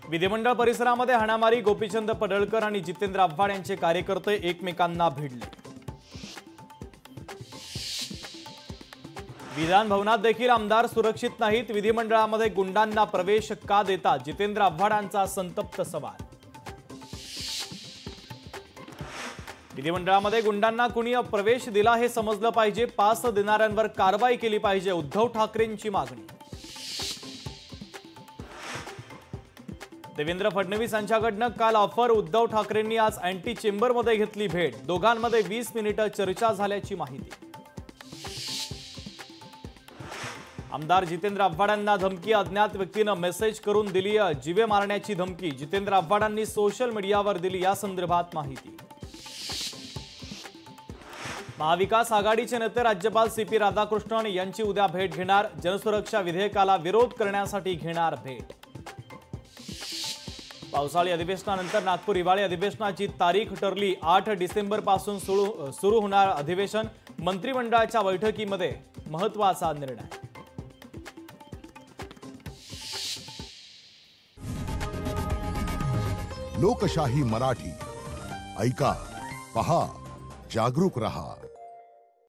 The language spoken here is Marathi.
विधिमंडळ परिसरामध्ये हाणामारी, गोपीचंद पडळकर आणि जितेंद्र आव्हाड यांचे कार्यकर्ते एकमेकांना भिडले। विधान भवनात देखील आमदार सुरक्षित नाहीत, विधिमंडळामध्ये गुंडांना प्रवेश का देता, जितेंद्र आव्हाडांचा संतप्त सवाल। विधिमंडळामध्ये गुंडांना कुणी प्रवेश दिला हे समजलं पाहिजे, पास देणाऱ्यांवर कारवाई केली पाहिजे, उद्धव ठाकरेंची मागणी। देवेंद्र फडणवीस यांच्याकडनं काल ऑफर, उद्धव ठाकरेंनी आज अँटी चेंबरमध्ये घेतली भेट, दोघांमध्ये 20 मिनिटं चर्चा झाल्याची माहिती। आमदार जितेंद्र आव्हाडांना धमकी, अज्ञात व्यक्तीनं मेसेज करून दिली जीवे मारण्याची धमकी, जितेंद्र आव्हाडांनी सोशल मीडियावर दिली या संदर्भात माहिती। महाविकास आघाडीचे नेते राज्यपाल CP राधाकृष्णन यांची उद्या भेट घेणार, जनसुरक्षा विधेयकाला विरोध करण्यासाठी घेणार भेट। पावसाळी अधिवेशनानंतर नागपूर हिवाळी अधिवेशनाची तारीख ठरली, 8 डिसेंबर पासून सुरू होणार अधिवेशन, मंत्रिमंडळाच्या बैठकीमध्ये महत्त्वाचा निर्णय। लोकशाही मराठी ऐका, पहा, जागरूक रहा।